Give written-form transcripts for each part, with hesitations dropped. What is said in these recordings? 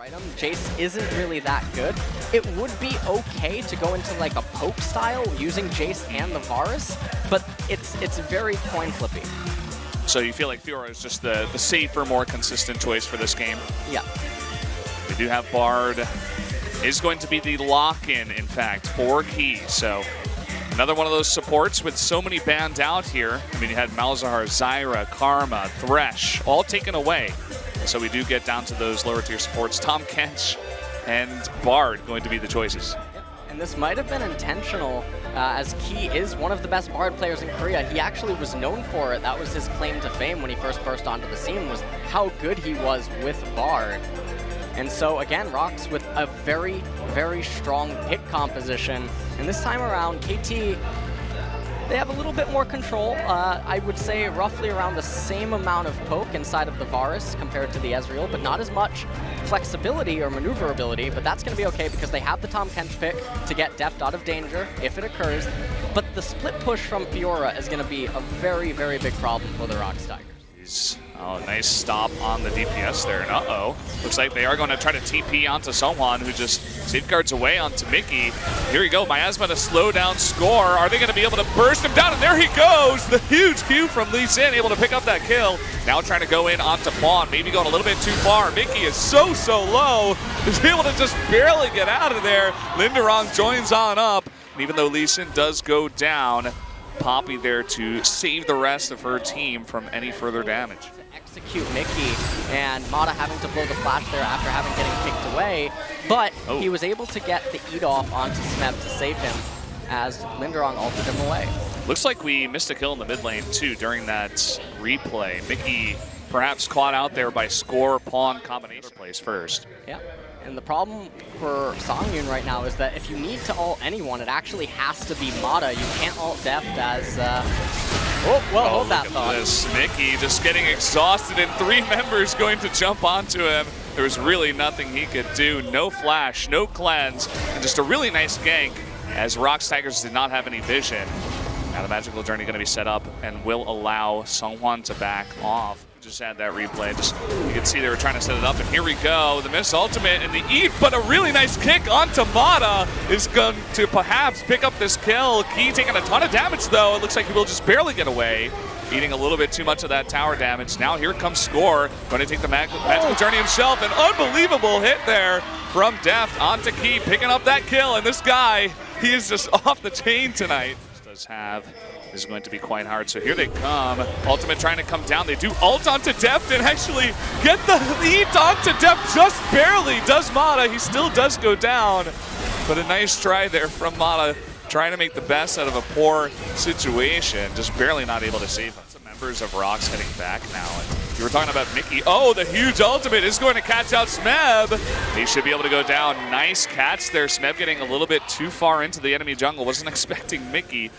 item, Jace isn't really that good. It would be okay to go into like a poke style using Jace and the Varus, but it's very coin flippy. So you feel like Fiora is just the safer, more consistent choice for this game? Yeah. We do have Bard. Is going to be the lock-in, in fact, for Key. So another one of those supports with so many banned out here. I mean, you had Malzahar, Zyra, Karma, Thresh, all taken away. So we do get down to those lower tier supports. Tahm Kench and Bard going to be the choices. And this might have been intentional, as Key is one of the best Bard players in Korea. He actually was known for it. That was his claim to fame when he first burst onto the scene, was how good he was with Bard. And so again, ROX with a very, very strong pick composition. And this time around, KT, they have a little bit more control. I would say roughly around the same amount of poke inside of the Varus compared to the Ezreal, but not as much flexibility or maneuverability, but that's going to be okay because they have the Tahm Kench pick to get Deft out of danger if it occurs. But the split push from Fiora is going to be a very, very big problem for the ROX Tigers. Oh, nice stop on the DPS there, and uh-oh. Looks like they are going to try to TP onto Seonghwan, who just safeguards away onto Mickey. Here we go, Miasma to slow down Score. Are they going to be able to burst him down? And there he goes! The huge Q from Lee Sin, able to pick up that kill. Now trying to go in onto Pawn, maybe going a little bit too far. Mickey is so low, is able to just barely get out of there. Linderong joins on up, and even though Lee Sin does go down, Poppy there to save the rest of her team from any further damage. Execute Mickey, and Mata having to blow the flash there after having getting kicked away, but he was able to get the eat off onto Smeb to save him as Linderong altered him away. Looks like we missed a kill in the mid lane too during that replay. Mickey perhaps caught out there by Score Pawn combination plays first. Yeah. And the problem for Songyun right now is that if you need to ult anyone, it actually has to be Mata. You can't ult Deft as... hold that thought. This. Mickey just getting exhausted, and 3 members going to jump onto him. There was really nothing he could do. No flash, no cleanse, and just a really nice gank as ROX Tigers did not have any vision. Now the Magical Journey going to be set up and will allow Seonghwan to back off. Just had that replay. Just you can see they were trying to set it up, and here we go. The miss ultimate and the eat, but a really nice kick onto Mata is going to perhaps pick up this kill. Key taking a ton of damage though. It looks like he will just barely get away, eating a little bit too much of that tower damage. Now here comes Score, going to take the Magical Journey himself. An unbelievable hit there from Deft onto Key, picking up that kill, and this guy, he is just off the chain tonight. This is going to be quite hard. So here they come. Ultimate trying to come down. They do ult onto Deft and actually get the lead onto Deft just barely. Does Mata. He still does go down. But a nice try there from Mata, trying to make the best out of a poor situation. Just barely not able to save him. Some members of ROX heading back now. And you were talking about Mickey. Oh, the huge ultimate is going to catch out Smeb. He should be able to go down. Nice catch there. Smeb getting a little bit too far into the enemy jungle. Wasn't expecting Mickey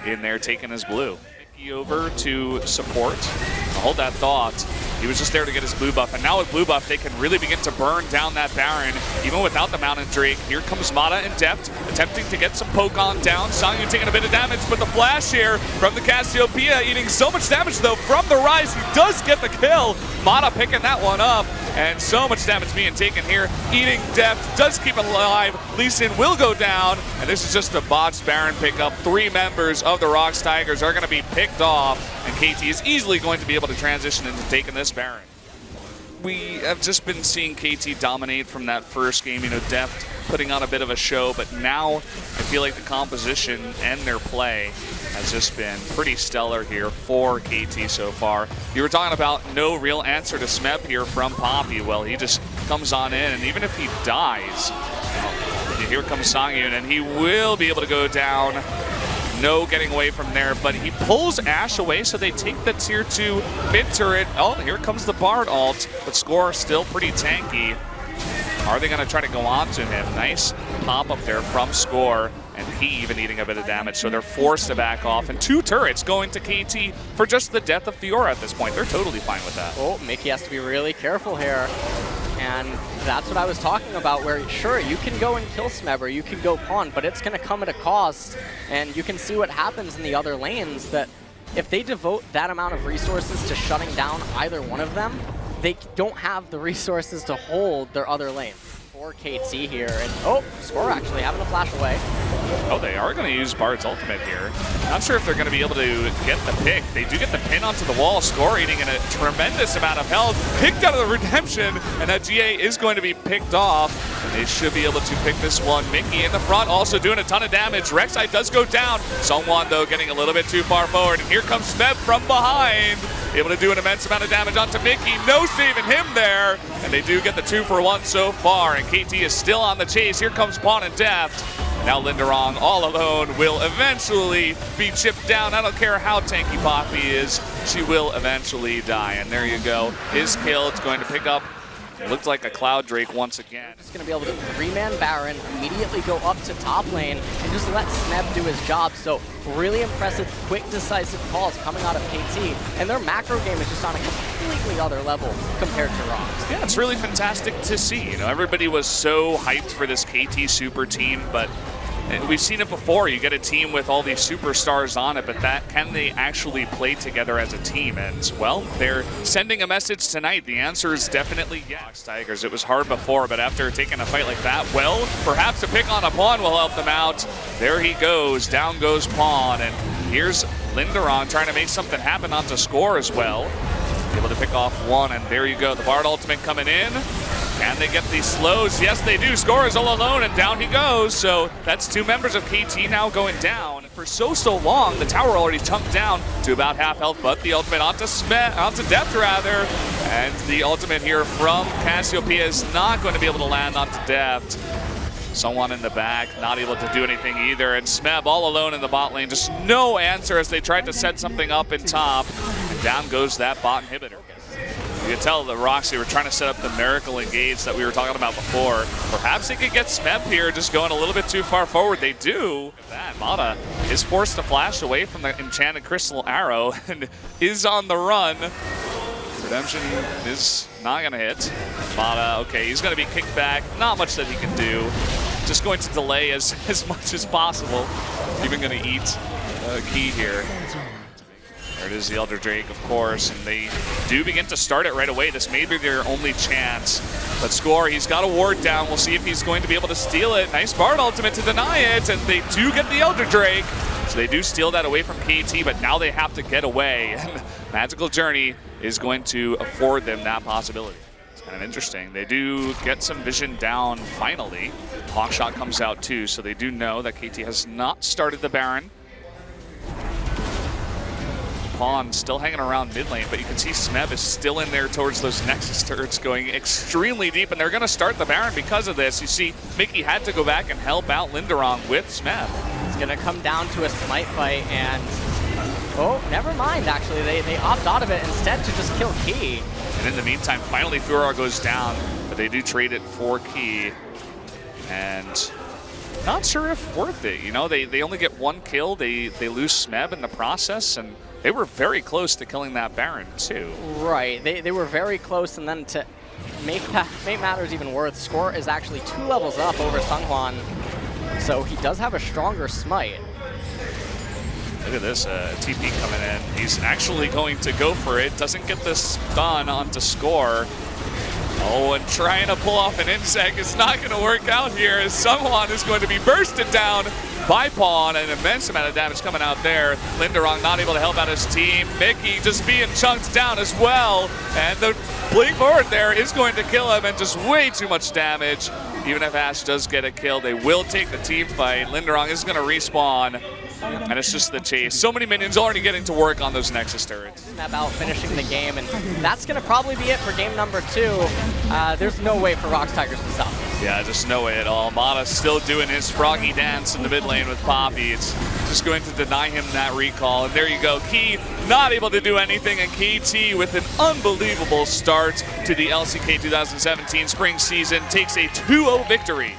in there taking his blue. Mickey over to support. Now hold that thought. He was just there to get his blue buff, and now with blue buff, they can really begin to burn down that Baron, even without the Mountain Drake. Here comes Mata and Deft, attempting to get some poke on down. Songyun taking a bit of damage, but the flash here from the Cassiopeia, eating so much damage though from the Rise. He does get the kill. Mata picking that one up, and so much damage being taken here. Eating Deft, does keep it alive. Lee Sin will go down, and this is just a botched Baron pickup. 3 members of the ROX Tigers are going to be picked off, and KT is easily going to be able to transition into taking this Baron. We have just been seeing KT dominate from that first game. You know, Deft putting on a bit of a show, but now I feel like the composition and their play has just been pretty stellar here for KT so far. You were talking about no real answer to Smeb here from Poppy. Well, he just comes on in, and even if he dies, here comes Songyun, and he will be able to go down. No getting away from there, but he pulls Ashe away, so they take the tier 2 mid turret. Oh, here comes the Bard ult, but Score still pretty tanky. Are they going to try to go on to him? Nice pop up there from Score, and he even eating a bit of damage, so they're forced to back off. And 2 turrets going to KT for just the death of Fiora at this point. They're totally fine with that. Oh, Mickey has to be really careful here. And that's what I was talking about, where sure, you can go and kill Smeb, or you can go Pawn, but it's going to come at a cost. And you can see what happens in the other lanes, that if they devote that amount of resources to shutting down either one of them, they don't have the resources to hold their other lane. For KT here, and oh, Score actually having a flash away. Oh, they are going to use Bard's ultimate here. Not sure if they're going to be able to get the pick. They do get the pin onto the wall. Score eating in a tremendous amount of health. Picked out of the redemption, and that GA is going to be picked off. And they should be able to pick this one. Mickey in the front also doing a ton of damage. Rek'Sai does go down. Sungwon, though, getting a little bit too far forward. And here comes Smeb from behind. Able to do an immense amount of damage onto Mickey. No saving him there. And they do get the 2-for-1 so far. And KT is still on the chase. Here comes Pawn and Deft. Now Linderong all alone will eventually be chipped down. I don't care how tanky Poppy is. She will eventually die. And there you go. His kill. It's going to pick up. It looked like a Cloud Drake once again. Just going to be able to 3-man Baron, immediately go up to top lane, and just let Smeb do his job. So really impressive, quick, decisive calls coming out of KT. And their macro game is just on a completely other level compared to ROX. Yeah, it's really fantastic to see. You know, everybody was so hyped for this KT super team, but we've seen it before. You get a team with all these superstars on it, but can they actually play together as a team? And, well, they're sending a message tonight. The answer is definitely yes. ROX Tigers, it was hard before, but after taking a fight like that, well, perhaps a pick on a Pawn will help them out. There he goes. Down goes Pawn. And here's Linderong trying to make something happen onto Score as well. Able to pick off one, and there you go. The Bard ultimate coming in. Can they get these slows? Yes, they do. Score is all alone, and down he goes. So that's 2 members of KT now going down. For so long, the tower already chunked down to about half health, but the ultimate onto Deft rather. And the ultimate here from Cassiopeia is not going to be able to land onto Deft. Someone in the back, not able to do anything either. And Smeb all alone in the bot lane. Just no answer as they tried to set something up in top. And down goes that bot inhibitor. You can tell the Roxy were trying to set up the Miracle Engage that we were talking about before. Perhaps they could get Smeb here, just going a little bit too far forward. They do. That Mata is forced to flash away from the Enchanted Crystal Arrow and is on the run. Redemption is not going to hit. Mata, okay, he's going to be kicked back. Not much that he can do. Just going to delay as much as possible. Even going to eat a key here. There it is, the Elder Drake, of course, and they do begin to start it right away. This may be their only chance. But Score, he's got a ward down. We'll see if he's going to be able to steal it. Nice Bard ultimate to deny it, and they do get the Elder Drake. So they do steal that away from KT, but now they have to get away. And Magical Journey is going to afford them that possibility. It's kind of interesting. They do get some vision down finally. Hawkshot comes out too, so they do know that KT has not started the Baron. Pawn still hanging around mid lane, but you can see Smeb is still in there towards those Nexus turrets going extremely deep, and they're going to start the Baron because of this. You see, Mickey had to go back and help out Linderong with Smeb. It's going to come down to a smite fight, and oh, never mind, actually. They opt out of it instead to just kill Key. And in the meantime, finally Furor goes down, but they do trade it for Key. And not sure if worth it. You know, they only get 1 kill. They lose Smeb in the process, and they were very close to killing that Baron, too. Right. They were very close, and then to make matters even worse, Score is actually 2 levels up over Sungwon, so he does have a stronger smite. Look at this, TP coming in. He's actually going to go for it. Doesn't get this stun onto Score. Oh, and trying to pull off an insect is not going to work out here, as Sungwon is going to be bursted down by Pawn. An immense amount of damage coming out there. Linderong not able to help out his team. Mickey just being chunked down as well. And the blink forward there is going to kill him, and just way too much damage. Even if Ash does get a kill, they will take the team fight. Linderong is going to respawn. And it's just the chase. So many minions already getting to work on those Nexus turrets. About finishing the game, and that's going to probably be it for game number 2. There's no way for ROX Tigers to stop this. Yeah, just no way at all. Mata still doing his froggy dance in the mid lane with Poppy. It's just going to deny him that recall. And there you go. Key not able to do anything, and KT with an unbelievable start to the LCK 2017 spring season takes a 2-0 victory.